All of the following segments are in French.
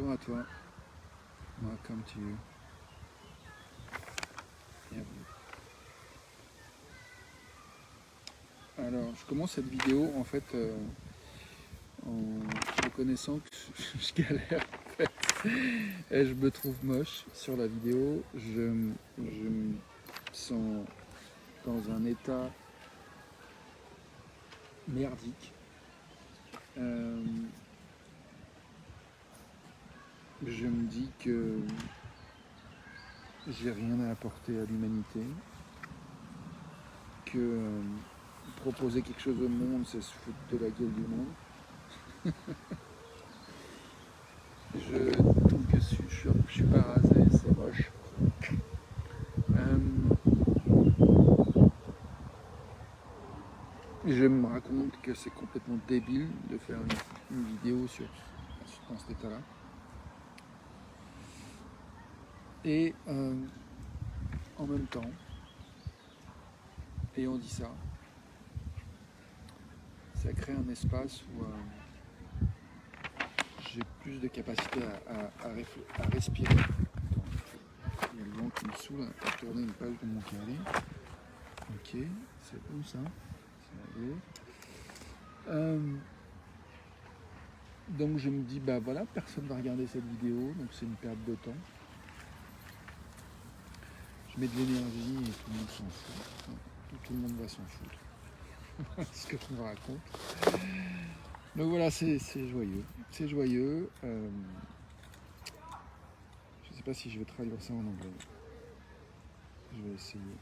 Bonjour à toi. Welcome to you. Bienvenue. Alors, je commence cette vidéo en fait en reconnaissant que je galère en fait. Et je me trouve moche sur la vidéo. Je me sens dans un état merdique. Je me dis que j'ai rien à apporter à l'humanité, que proposer quelque chose au monde, c'est se foutre de la gueule du monde. Je trouve que je suis pas rasé, c'est moche. Je me raconte que c'est complètement débile de faire une vidéo dans cet état-là. Et en même temps, et on dit ça crée un espace où j'ai plus de capacité à respirer. Attends, il y a le vent qui me saoule à tourner une page de mon carré. Ok, c'est bon ça. Donc je me dis, bah voilà, personne va regarder cette vidéo, donc c'est une perte de temps. Je mets de l'énergie et tout le monde s'en fout. Tout le monde va s'en foutre. Ce que je me raconte. Donc voilà, c'est joyeux. C'est joyeux. Je ne sais pas si je vais traduire ça en anglais. Je vais essayer.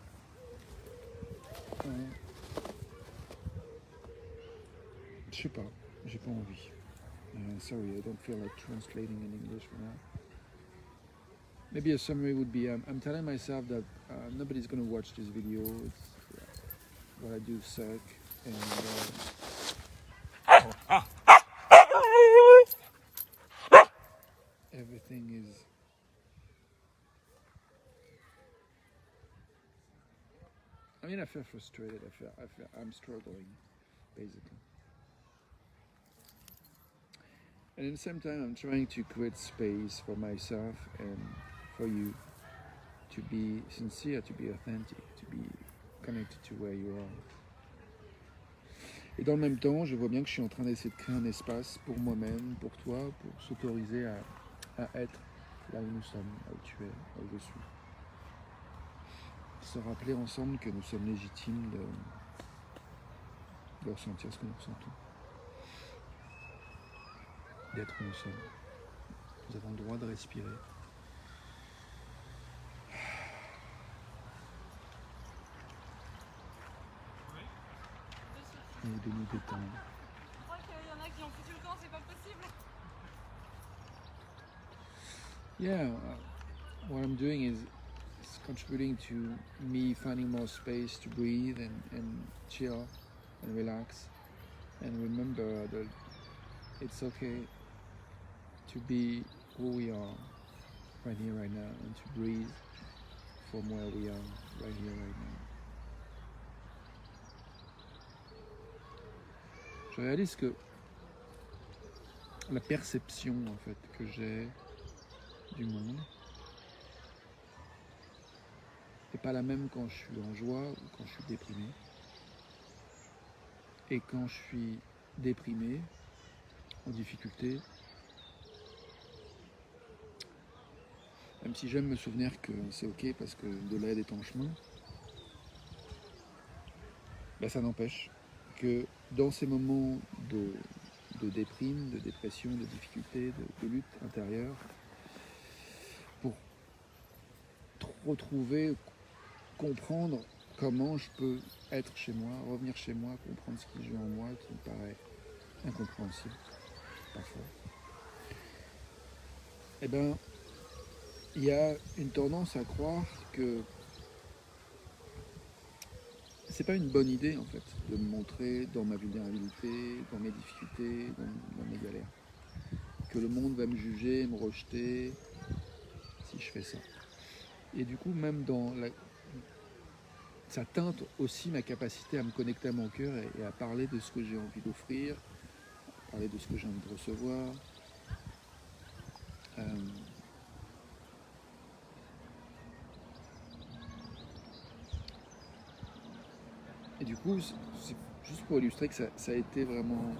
Je sais pas, j'ai pas envie. Sorry, I don't feel like translating in English for now. Maybe a summary would be, I'm telling myself that nobody's going to watch this video. What I do suck, and everything is I feel frustrated. I'm struggling, basically. And at the same time, I'm trying to create space for myself and for you to be sincere, to be authentic, to be connected to where you are. Et dans le même temps, je vois bien que je suis en train d'essayer de créer un espace pour moi-même, pour toi, pour s'autoriser à être là où nous sommes, là où tu es, là où je suis. Se rappeler ensemble que nous sommes légitimes de ressentir ce que nous ressentons. D'être où nous sommes. Nous avons le droit de respirer. Et de nous détendre. Je crois qu'il y en a qui ont foutu le camp, c'est pas possible. Yeah, what I'm doing is contributing to me finding more space to breathe and chill and relax and remember that it's okay to be who we are right here, right now, and to breathe from where we are right here, right now. Je réalise que la perception en fait que j'ai du monde n'est pas la même quand je suis en joie ou quand je suis déprimé. Et quand je suis déprimé, en difficulté, même si j'aime me souvenir que c'est ok parce que de l'aide est en chemin, ben ça n'empêche que dans ces moments de déprime, de dépression, de difficulté, de lutte intérieure, pour retrouver, comprendre comment je peux être chez moi, revenir chez moi, comprendre ce qui joue en moi, qui me paraît incompréhensible parfois, eh ben, il y a une tendance à croire que c'est pas une bonne idée en fait de me montrer dans ma vulnérabilité, dans mes difficultés, dans mes galères. Que le monde va me juger, me rejeter si je fais ça. Et du coup, même ça teinte aussi ma capacité à me connecter à mon cœur et à parler de ce que j'ai envie d'offrir, à parler de ce que j'ai envie de recevoir, Et du coup, c'est juste pour illustrer que ça a été vraiment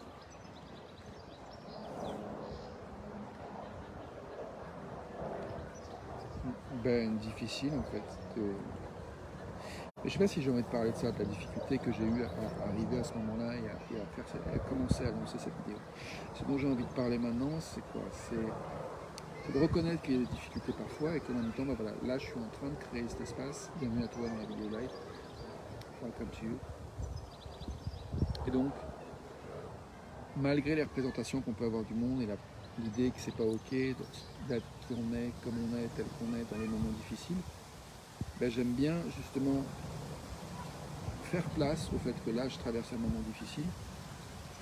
difficile en fait. Je sais pas si j'ai envie de parler de ça, de la difficulté que j'ai eue à arriver à ce moment-là et à commencer à lancer cette vidéo. Ce dont j'ai envie de parler maintenant, c'est quoi? C'est de reconnaître qu'il y a des difficultés parfois et qu'en même temps, voilà, là je suis en train de créer cet espace. Bienvenue à toi dans la vidéo live. Welcome to you. Et donc, malgré les représentations qu'on peut avoir du monde et l'idée que c'est pas ok d'être qui on est, comme on est, tel qu'on est dans les moments difficiles, j'aime bien justement faire place au fait que là je traverse un moment difficile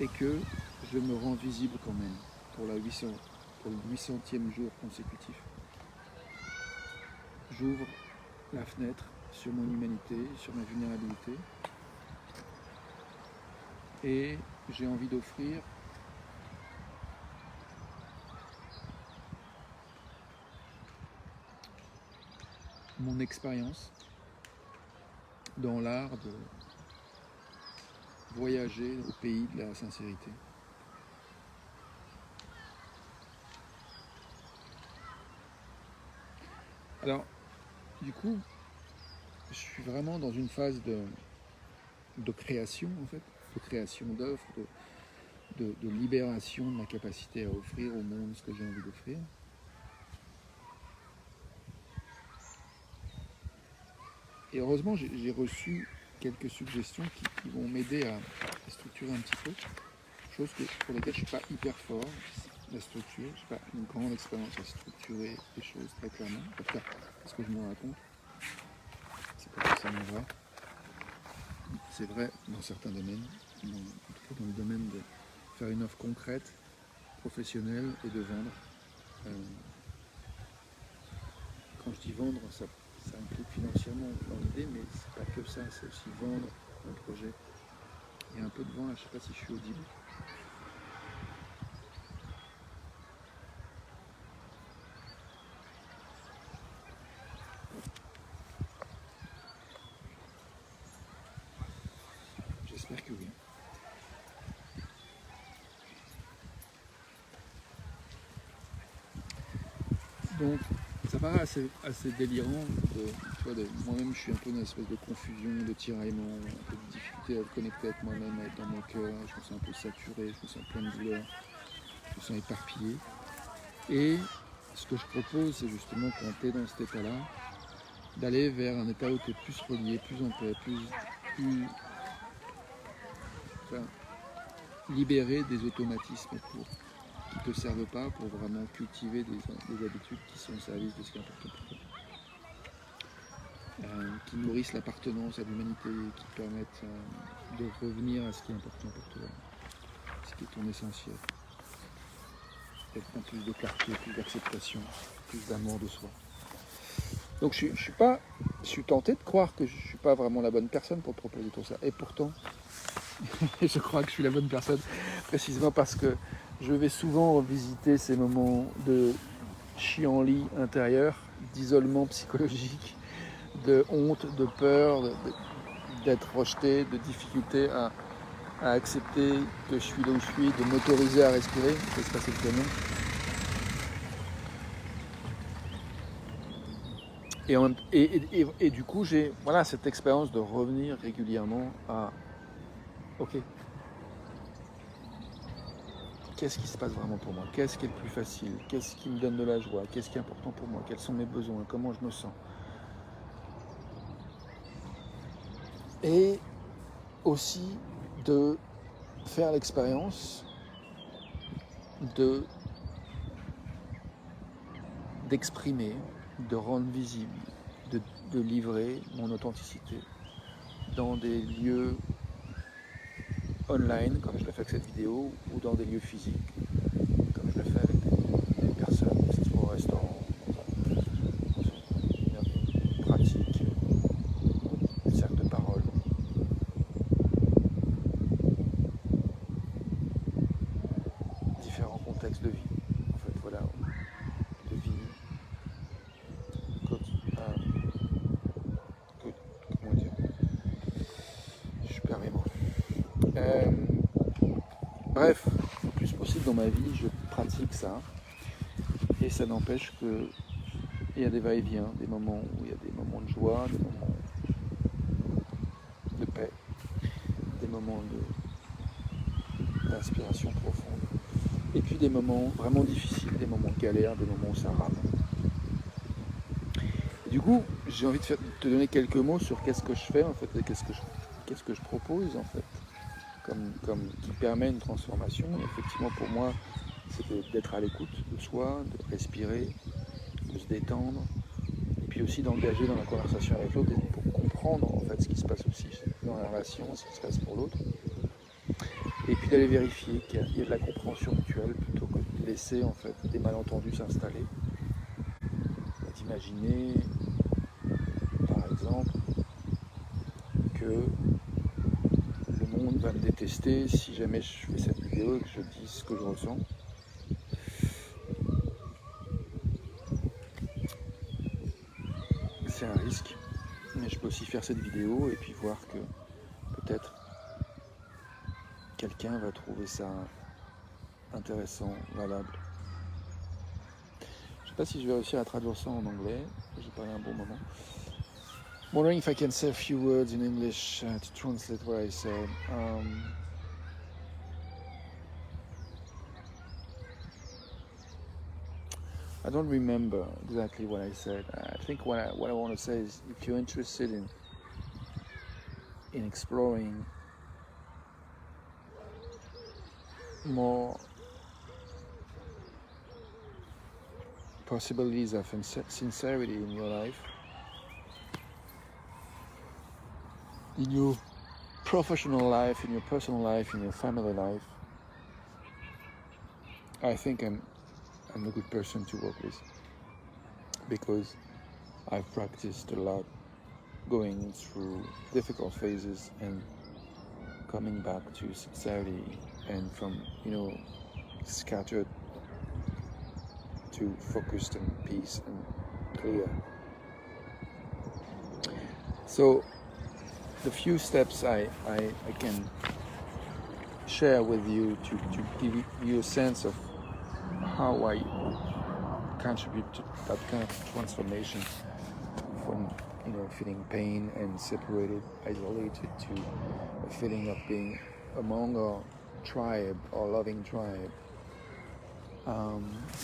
et que je me rends visible quand même pour le 800e jour consécutif. J'ouvre la fenêtre sur mon humanité, sur ma vulnérabilité et j'ai envie d'offrir mon expérience dans l'art de voyager au pays de la sincérité. Alors, du coup, je suis vraiment dans une phase de création, en fait, de création d'offres, de libération de ma capacité à offrir au monde ce que j'ai envie d'offrir. Et heureusement, j'ai reçu quelques suggestions qui vont m'aider à structurer un petit peu, chose pour lesquelles je ne suis pas hyper fort, la structure, je n'ai pas une grande expérience à structurer les choses très clairement, en tout cas, c'est ce que je me raconte, c'est pas forcément vrai. C'est vrai dans certains domaines, en tout cas dans le domaine de faire une offre concrète, professionnelle et de vendre. Quand je dis vendre, ça implique financièrement dans l'idée, mais c'est pas que ça, c'est aussi vendre un projet. Il y a un peu de vent là, je sais pas si je suis audible. J'espère que oui. Donc, ça paraît assez délirant. Moi-même, je suis un peu dans une espèce de confusion, de tiraillement, un peu de difficulté à être connecté avec moi-même, à être dans mon cœur. Je me sens un peu saturé, je me sens plein de douleur, je me sens éparpillé. Et ce que je propose, c'est justement quand tu es dans cet état-là, d'aller vers un état où tu es plus relié, plus en paix, plus libéré des automatismes qui ne te servent pas pour vraiment cultiver des habitudes qui sont au service de ce qui est important pour toi. Qui nourrissent l'appartenance à l'humanité, qui permettent de revenir à ce qui est important pour toi, ce qui est ton essentiel. Peut-être plus de clarté, plus d'acceptation, plus d'amour de soi. Donc je suis tenté de croire que je ne suis pas vraiment la bonne personne pour te proposer tout ça. Et pourtant, je crois que je suis la bonne personne, précisément parce que je vais souvent revisiter ces moments de chienlit intérieur, d'isolement psychologique, de honte, de peur, d'être rejeté, de difficulté à accepter que je suis là où je suis, de m'autoriser à respirer, c'est se passer le camion. Et du coup, j'ai cette expérience de revenir régulièrement à ok, qu'est-ce qui se passe vraiment pour moi? Qu'est-ce qui est le plus facile? Qu'est-ce qui me donne de la joie? Qu'est-ce qui est important pour moi? Quels sont mes besoins? Comment je me sens? Et aussi de faire l'expérience d'exprimer, de rendre visible, de livrer mon authenticité dans des lieux online, comme je l'ai fait avec cette vidéo, ou dans des lieux physiques, comme je l'ai fait avec des personnes, que ce soit au restaurant, dans une pratique, un cercle de parole. Différents contextes de vie, en fait, voilà, de Bref, le plus possible dans ma vie, je pratique ça. Et ça n'empêche que il y a des va-et-vient, des moments où il y a des moments de joie, des moments de paix, des moments d'inspiration profonde. Et puis des moments vraiment difficiles, des moments de galère, des moments où ça rame. Et du coup, j'ai envie de te donner quelques mots sur qu'est-ce que je fais en fait, et qu'est-ce que je propose en fait, comme qui permet une transformation. Et effectivement, pour moi, c'était d'être à l'écoute de soi, de respirer, de se détendre, et puis aussi d'engager dans la conversation avec l'autre pour comprendre en fait ce qui se passe aussi dans la relation, ce qui se passe pour l'autre, et puis d'aller vérifier qu'il y a de la compréhension mutuelle plutôt que de laisser en fait des malentendus s'installer, d'imaginer par exemple que le monde va me détester si jamais je fais cette vidéo et que je dis ce que je ressens. C'est un risque, mais je peux aussi faire cette vidéo et puis voir que peut-être quelqu'un va trouver ça intéressant, valable. Je ne sais pas si je vais réussir à traduire ça en anglais, j'ai parlé un bon moment. Wondering if I can say a few words in English to translate what I said. I don't remember exactly what I said. I think what I want to say is, if you're interested in exploring more possibilities of sincerity in your life, in your professional life, in your personal life, in your family life, I think I'm a good person to work with, because I've practiced a lot going through difficult phases and coming back to sincerity, and from scattered to focused and peace and clear. So the few steps I can share with you to give you a sense of how I contribute to that kind of transformation when feeling pain and separated, isolated, to a feeling of being among a tribe or loving tribe.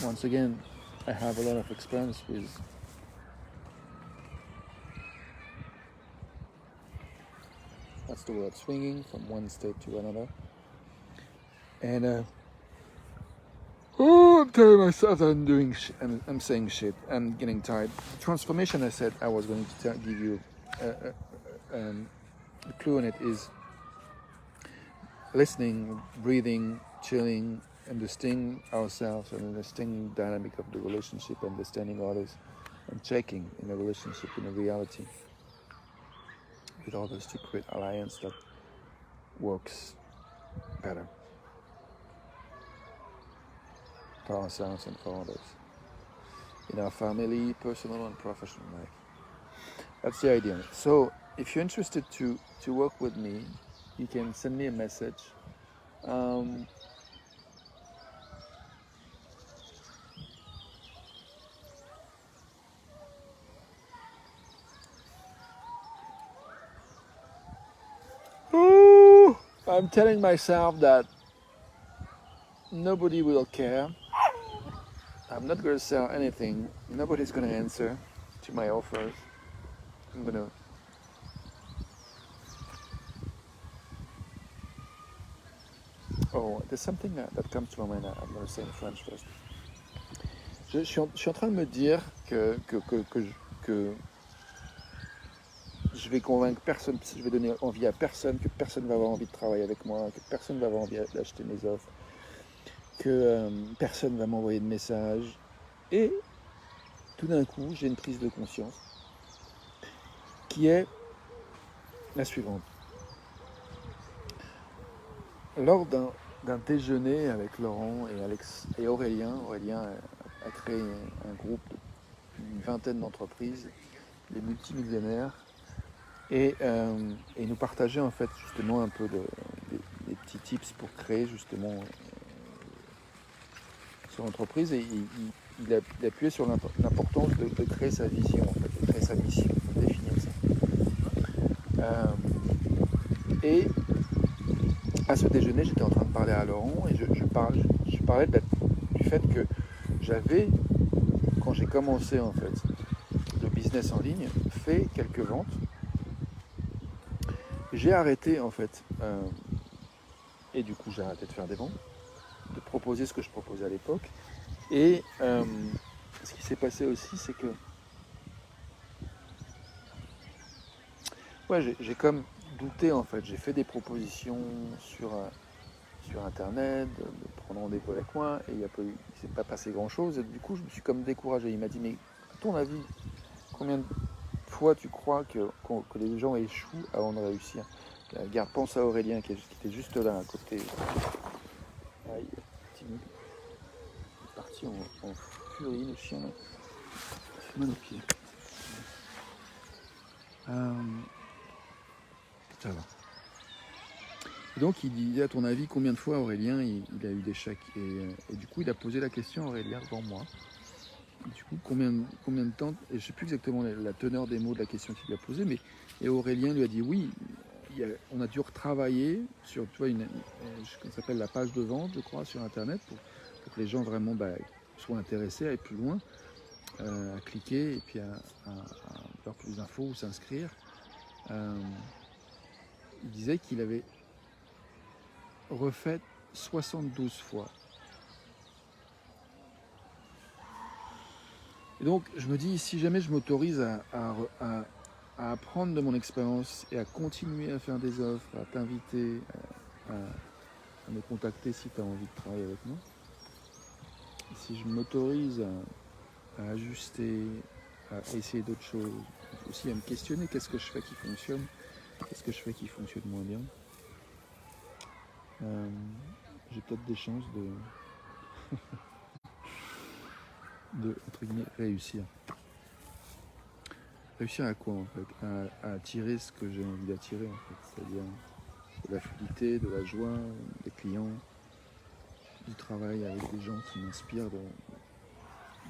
Once again, I have a lot of experience with what's the word, swinging from one state to another, and I'm telling myself that I'm doing I'm saying shit. I'm getting tired. Transformation, I said I was going to give you a clue on it, is listening, breathing, chilling, understanding ourselves and understanding the dynamic of the relationship, understanding others, and checking in a relationship, in a reality with others, to create alliance that works better for ourselves and for others, in our family, personal and professional life. That's the idea. So if you're interested to work with me, you can send me a message. I'm telling myself that nobody will care. I'm not going to sell anything. Nobody's going to answer to my offers. I'm going to there's something that comes to my mind. I'm going to say in French first. Je suis en train de me dire que je vais convaincre personne, je vais donner envie à personne, que personne va avoir envie de travailler avec moi, que personne va avoir envie d'acheter mes offres, que personne va m'envoyer de messages. Et tout d'un coup, j'ai une prise de conscience qui est la suivante. Lors d'un déjeuner avec Laurent et Aurélien a créé un groupe d'une vingtaine d'entreprises, des multimillionnaires, et nous partageait en fait justement un peu des petits tips pour créer justement son entreprise et il a appuyé sur l'importance de créer sa vision, en fait, de créer sa mission, de définir ça. Et à ce déjeuner, j'étais en train de parler à Laurent et je parlais du fait que j'avais, quand j'ai commencé en fait le business en ligne, fait quelques ventes. J'ai arrêté en fait, et du coup j'ai arrêté de faire des ventes, de proposer ce que je proposais à l'époque. Et ce qui s'est passé aussi, c'est que ouais, j'ai comme douté en fait. J'ai fait des propositions sur internet, de prendre rendez-vous avec moi, et il ne s'est pas passé grand chose. Et du coup, je me suis comme découragé. Il m'a dit, mais à ton avis, combien de fois tu crois que les gens échouent avant de réussir? Regarde, pense à Aurélien qui était juste là à côté. Ah, il est parti en furie, le chien. Il fait mal aux pieds. Ça va. Et donc il disait, à ton avis, combien de fois Aurélien il a eu des chèques et du coup il a posé la question à Aurélien devant moi. Et du coup combien de temps, et je ne sais plus exactement la teneur des mots de la question qu'il lui a posée, mais et Aurélien lui a dit oui, on a dû retravailler sur ça s'appelle la page de vente, je crois, sur internet pour que les gens vraiment soient intéressés à aller plus loin, à cliquer et puis à avoir plus d'infos ou s'inscrire. Il disait qu'il avait refait 72 fois. Et donc je me dis, si jamais je m'autorise à apprendre de mon expérience et à continuer à faire des offres, à t'inviter, à me contacter si tu as envie de travailler avec moi, si je m'autorise à ajuster, à essayer d'autres choses, aussi à me questionner, qu'est-ce que je fais qui fonctionne, qu'est-ce que je fais qui fonctionne moins bien, j'ai peut-être des chances de entre guillemets, réussir. Réussir à quoi en fait? À attirer ce que j'ai envie d'attirer en fait, c'est-à-dire de la fluidité, de la joie, des clients, du travail avec des gens qui m'inspirent de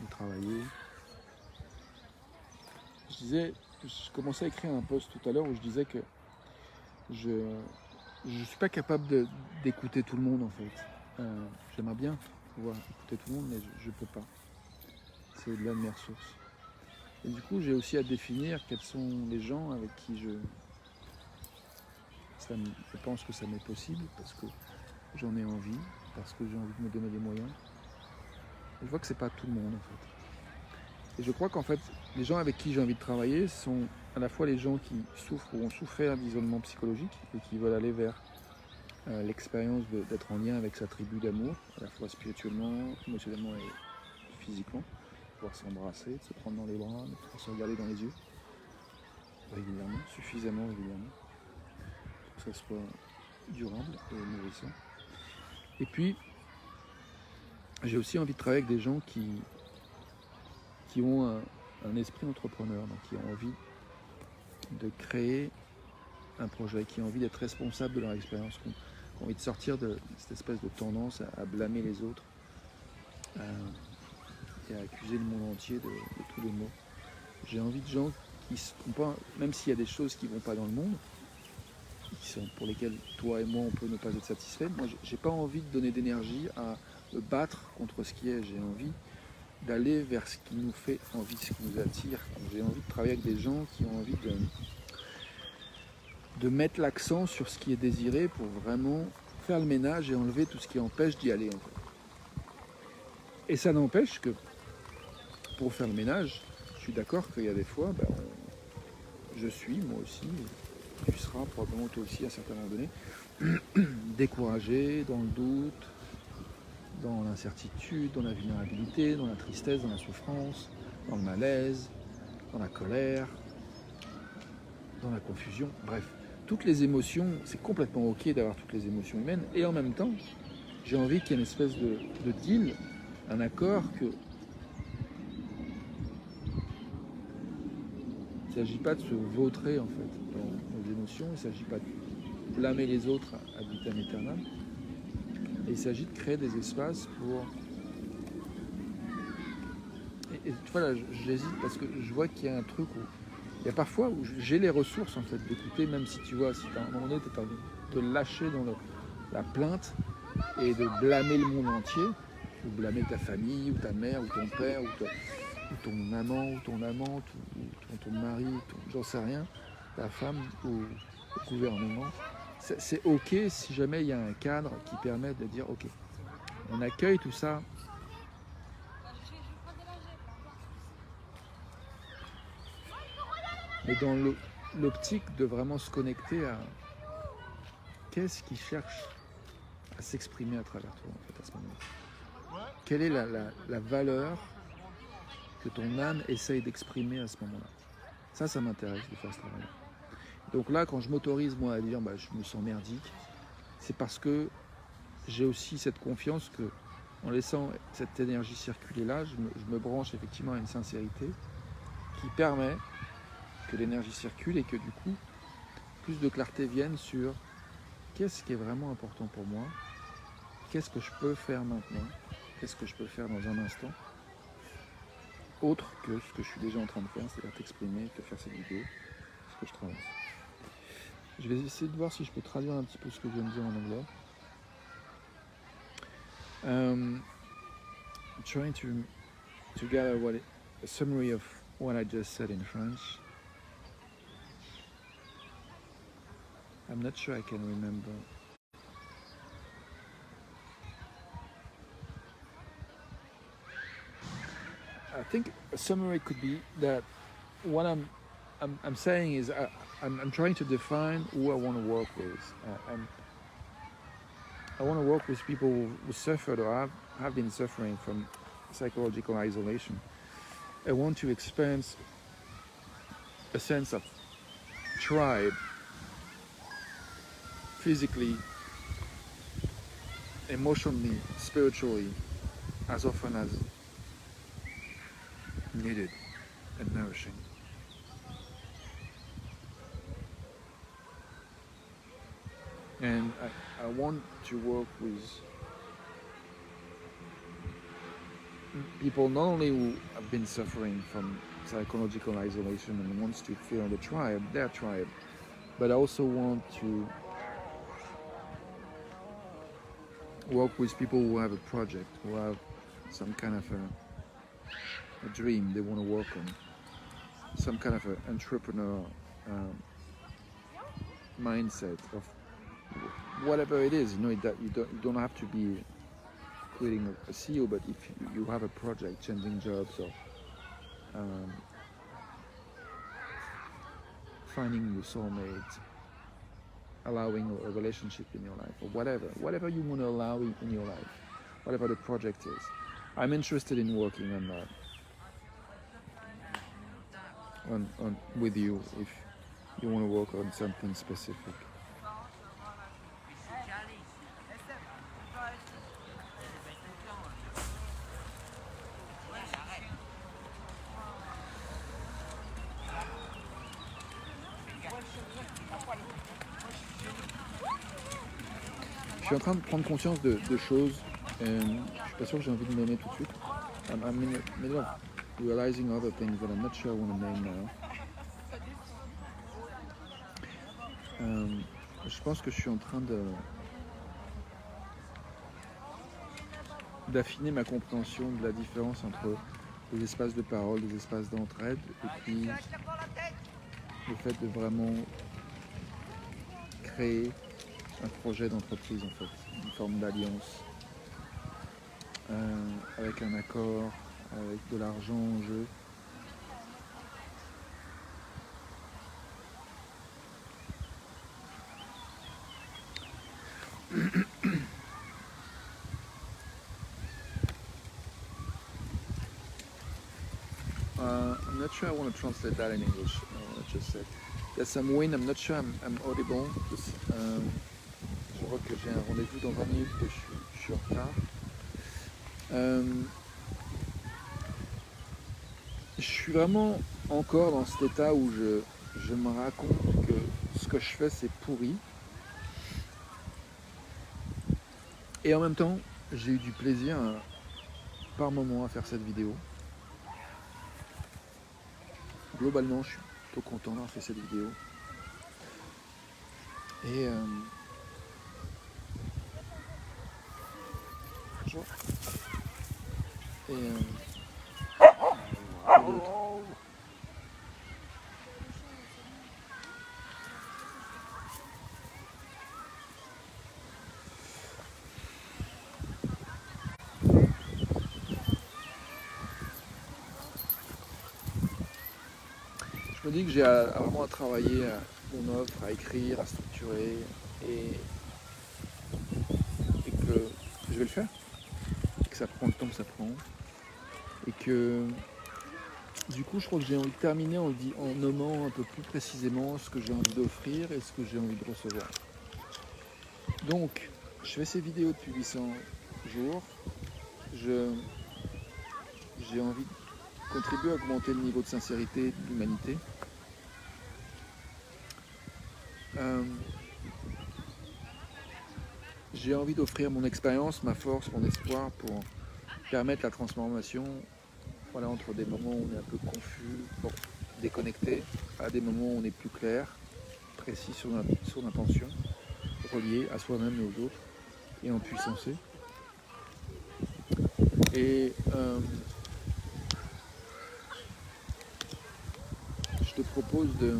travailler. Je commençais à écrire un post tout à l'heure où je disais que je ne suis pas capable d'écouter tout le monde en fait. J'aimerais bien pouvoir écouter tout le monde, mais je ne peux pas. C'est au-delà de mes ressources. Et du coup, j'ai aussi à définir quels sont les gens avec qui je pense que ça m'est possible, parce que j'en ai envie, parce que j'ai envie de me donner les moyens. Et je vois que c'est pas tout le monde en fait. Et je crois qu'en fait, les gens avec qui j'ai envie de travailler sont à la fois les gens qui souffrent ou ont souffert d'isolement psychologique et qui veulent aller vers l'expérience d'être en lien avec sa tribu d'amour, à la fois spirituellement, émotionnellement et physiquement, pouvoir s'embrasser, de se prendre dans les bras, de pouvoir se regarder dans les yeux régulièrement, suffisamment régulièrement, pour que ça soit durable et nourrissant. Et puis, j'ai aussi envie de travailler avec des gens qui ont un esprit entrepreneur, donc qui ont envie de créer un projet, qui ont envie d'être responsables de leur expérience, qui ont envie de sortir de cette espèce de tendance à blâmer les autres et à accuser le monde entier de tous les maux. J'ai envie de gens qui sont pas, même s'il y a des choses qui ne vont pas dans le monde, pour lesquelles toi et moi on peut ne pas être satisfaits, moi j'ai pas envie de donner d'énergie à me battre contre ce qui est, j'ai envie d'aller vers ce qui nous fait envie, ce qui nous attire. J'ai envie de travailler avec des gens qui ont envie de mettre l'accent sur ce qui est désiré pour vraiment faire le ménage et enlever tout ce qui empêche d'y aller. En fait. Et ça n'empêche que pour faire le ménage, je suis d'accord qu'il y a des fois, je suis moi aussi, tu seras probablement toi aussi à un certain moment donné, découragé, dans le doute, dans l'incertitude, dans la vulnérabilité, dans la tristesse, dans la souffrance, dans le malaise, dans la colère, dans la confusion, bref. Toutes les émotions, c'est complètement ok d'avoir toutes les émotions humaines, et en même temps, j'ai envie qu'il y ait une espèce de deal, un accord que il ne s'agit pas de se vautrer en fait dans nos émotions, il ne s'agit pas blâmer les autres ad vitam aeternam. Et il s'agit de créer des espaces pour... Et tu vois là, j'hésite parce que je vois qu'il y a un truc où... Il y a parfois où j'ai les ressources en fait d'écouter, même si tu vois, si à un moment donné tu as envie de te lâcher dans la plainte et de blâmer le monde entier, ou blâmer ta famille, ou ta mère, ou ton père, ou ton amant, ou ton amante, ou ton mari, j'en sais rien, ta femme, ou le gouvernement. C'est ok si jamais il y a un cadre qui permet de dire ok, on accueille tout ça. Mais dans l'optique de vraiment se connecter à qu'est-ce qui cherche à s'exprimer à travers toi en fait à ce moment-là. Quelle est la valeur que ton âme essaye d'exprimer à ce moment-là. Ça m'intéresse de faire ce travail. Donc là, quand je m'autorise moi à dire bah, je me sens merdique, c'est parce que j'ai aussi cette confiance que en laissant cette énergie circuler là, je me branche effectivement à une sincérité qui permet que l'énergie circule et que du coup, plus de clarté vienne sur qu'est-ce qui est vraiment important pour moi, qu'est-ce que je peux faire maintenant, qu'est-ce que je peux faire dans un instant, autre que ce que je suis déjà en train de faire, c'est-à-dire t'exprimer, te faire cette vidéo, ce que je traverse. Je vais essayer de voir si je peux traduire un petit peu ce que je viens de dire en anglais. Trying to gather a summary of what I just said in French. I'm not sure I can remember. I think a summary could be that what I'm saying is I'm trying to define who I want to work with. I want to work with people who suffered or have been suffering from psychological isolation. I want to experience a sense of tribe, physically, emotionally, spiritually, as often as needed and nourishing. And I want to work with people not only who have been suffering from psychological isolation and wants to feel the tribe, their tribe, but I also want to work with people who have a project, who have some kind of a dream they want to work on, some kind of an entrepreneur mindset of whatever it is. You know that you don't have to be creating a CEO, but if you have a project, changing jobs or finding your soulmate, allowing a relationship in your life, or whatever you want to allow in your life, whatever the project is. I'm interested in working on that, with you if you want to work on something specific. Je suis en train de prendre conscience de choses. Je suis pas sûr que j'ai envie de nommer tout de suite. I'm in the middle of realizing other things that I'm not sure I want to name now. Je pense que je suis en train d'affiner ma compréhension de la différence entre les espaces de parole, les espaces d'entraide, et puis le fait de vraiment créer un projet d'entreprise en fait, une forme d'alliance avec un accord, avec de l'argent en jeu. I'm not sure I want to translate that in English. What I just said. There's some wind. I'm not sure I'm audible. Je vois que j'ai un rendez-vous dans 20 minutes que je suis en retard. Je suis vraiment encore dans cet état où je me raconte que ce que je fais c'est pourri Et en même temps, j'ai eu du plaisir par moment à faire cette vidéo. Globalement, je suis plutôt content d'avoir fait cette vidéo. Et bonjour. Et quoi d'autre? Je me dis que j'ai vraiment à travailler mon offre, à écrire, à structurer, et que je vais le faire, que ça prend le temps que ça prend, et que du coup je crois que j'ai envie de terminer en nommant un peu plus précisément ce que j'ai envie d'offrir et ce que j'ai envie de recevoir. Donc je fais ces vidéos depuis 800 jours, j'ai envie de contribuer à augmenter le niveau de sincérité de l'humanité. J'ai envie d'offrir mon expérience, ma force, mon espoir pour permettre la transformation, voilà, entre des moments où on est un peu confus, déconnecté, à des moments où on est plus clair, précis sur l'intention, relié à soi-même et aux autres, et en puissancé. Et je te propose de...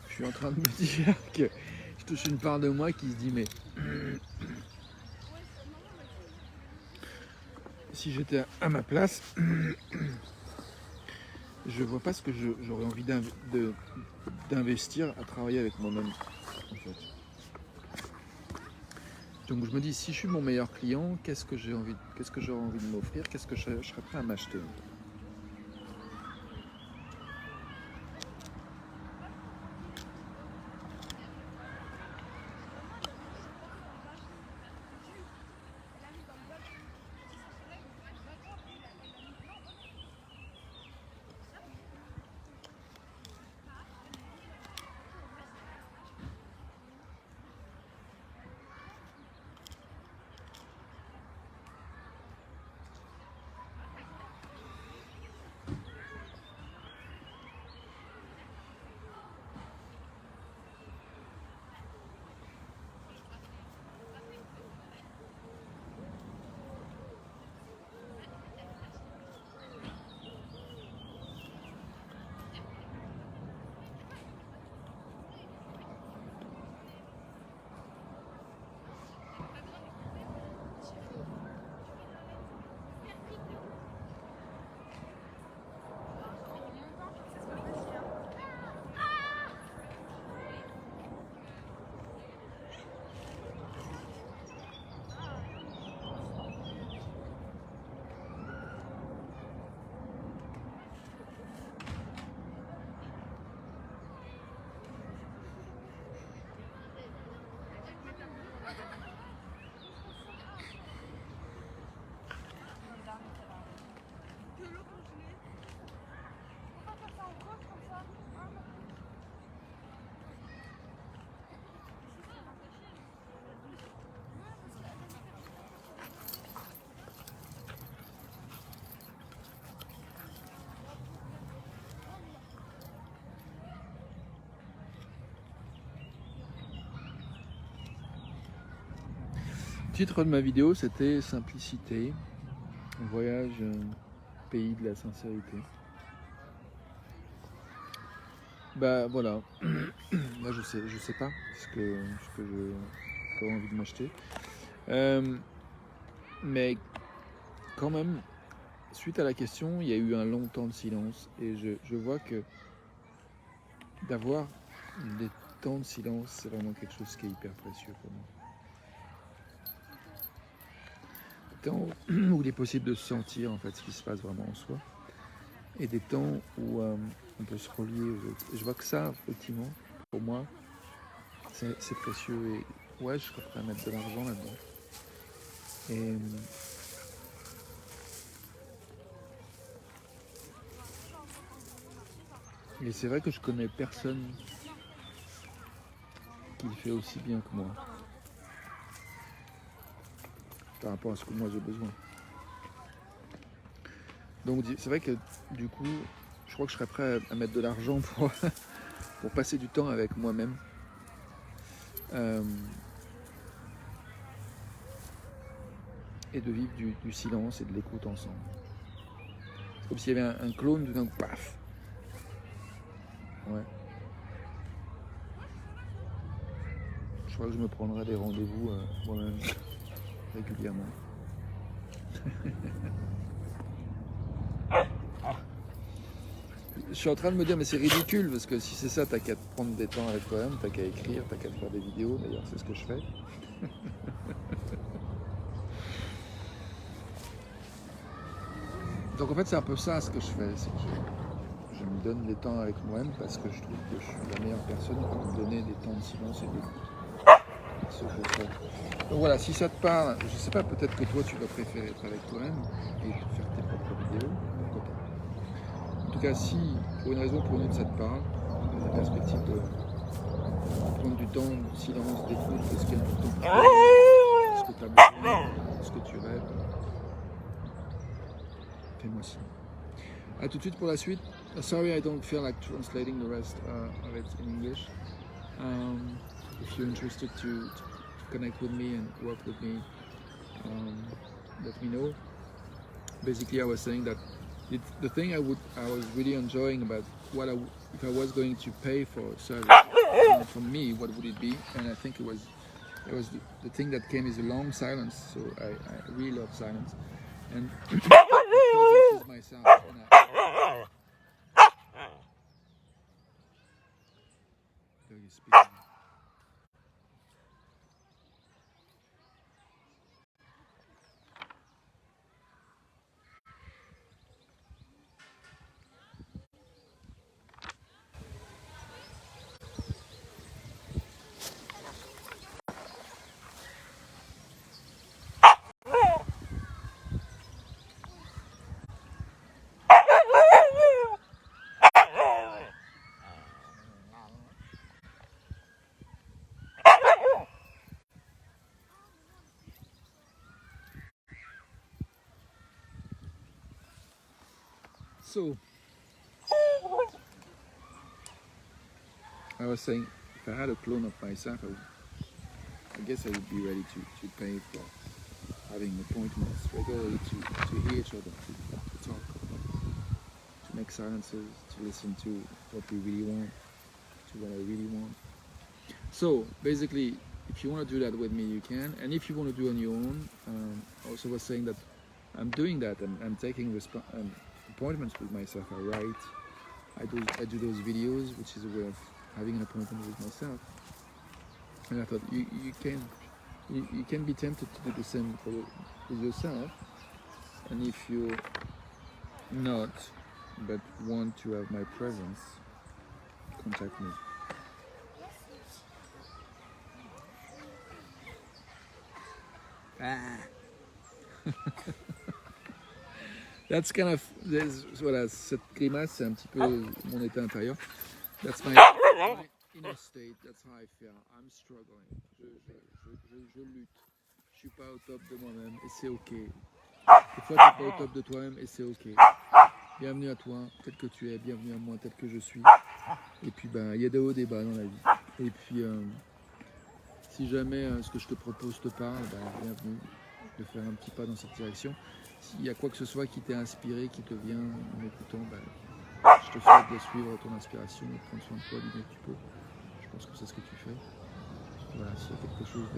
Je suis en train de me dire que je touche une part de moi qui se dit mais si j'étais à ma place, je vois pas ce que j'aurais envie d'investir à travailler avec moi-même, en fait. Donc je me dis, si je suis mon meilleur client, qu'est-ce que j'aurais envie de m'offrir, qu'est-ce que je serais prêt à m'acheter. Le titre de ma vidéo, c'était Simplicité, voyage pays de la sincérité. Bah voilà, là je sais pas ce que j'aurais envie de m'acheter. Mais quand même, suite à la question, il y a eu un long temps de silence et je vois que d'avoir des temps de silence, c'est vraiment quelque chose qui est hyper précieux pour moi. Des temps où il est possible de sentir en fait ce qui se passe vraiment en soi, et des temps où on peut se relier aux autres. Et je vois que ça, effectivement, pour moi, c'est précieux, et ouais, je serais prêt à mettre de l'argent là-dedans. Et c'est vrai que je connais personne qui le fait aussi bien que moi, par rapport à ce que moi j'ai besoin. Donc c'est vrai que du coup, je crois que je serais prêt à mettre de l'argent pour passer du temps avec moi-même. Et de vivre du silence et de l'écoute ensemble. C'est comme s'il y avait un clone, tout d'un coup, paf. Ouais. Je crois que je me prendrai des rendez-vous moi-même régulièrement. Je suis en train de me dire, mais c'est ridicule, parce que si c'est ça, t'as qu'à te prendre des temps avec toi-même, t'as qu'à écrire, t'as qu'à te faire des vidéos, d'ailleurs c'est ce que je fais. Donc en fait c'est un peu ça ce que je fais, c'est que je me donne des temps avec moi-même parce que je trouve que je suis la meilleure personne pour me donner des temps de silence et d'écoute. Ce que je fais. Donc voilà, si ça te parle, je sais pas, peut-être que toi tu vas préférer être avec toi-même et faire tes propres vidéos, pourquoi pas. En tout cas, si pour une raison ou pour une autre ça te parle, dans la perspective de prendre du temps de silence, d'écoute, de ce qui est important pour toi, de ce que tu as besoin, de ce que tu rêves, fais-moi signe. A tout de suite pour la suite. Sorry I don't feel like translating the rest of it in English. If you're interested to connect with me and work with me, let me know. Basically I was saying that the thing I was really enjoying about if I was going to pay for a service from me, what would it be? And I think it was the thing that came is a long silence. So I really love silence. And the presence is myself. So, I was saying, if I had a clone of myself, I guess I would be ready to pay for having appointments regularly to hear each other, to talk, to make silences, to listen to what we really want, to what I really want. So, basically, if you want to do that with me, you can. And if you want to do on your own, also was saying that I'm doing that. I'm taking appointments with myself. I write. I do those videos, which is a way of having an appointment with myself. And I thought you can be tempted to do the same with yourself. And if you're not, but want to have my presence, contact me. That's kind of, voilà, cette grimace, c'est un petit peu mon état intérieur. That's my inner state, that's how I feel. I'm struggling. Je lutte. Je suis pas au top de moi-même et c'est ok. Des fois, tu n'es pas au top de toi-même et c'est ok. Bienvenue à toi, tel que tu es, bienvenue à moi, tel que je suis. Et puis, ben, il y a des hauts, des bas dans la vie. Et puis, si jamais ce que je te propose te parle, ben, bienvenue de faire un petit pas dans cette direction. S'il y a quoi que ce soit qui t'est inspiré, qui te vient en écoutant, ben, je te souhaite de suivre ton inspiration, de prendre soin de toi du mieux que tu peux. Je pense que c'est ce que tu fais. Voilà, s'il y a quelque chose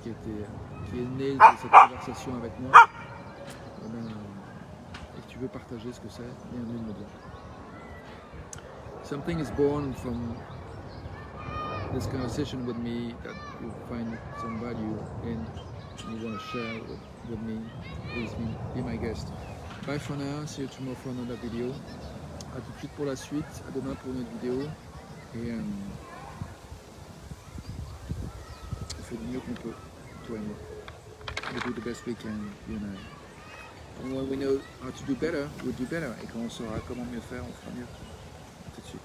qui est né de cette conversation avec moi, et que tu veux partager ce que c'est, bienvenue de me dire. Something is born from this conversation with me that you find some value in and you want to share with me, please be my guest. Bye for now, see you tomorrow for another video. A tout de suite pour la suite, à demain pour une autre vidéo. Et on fait du mieux qu'on peut, toi et moi. We do the best we can, you know. And when we know how to do better, we'll do better. Et quand on saura comment mieux faire, on fera mieux. Tout de suite.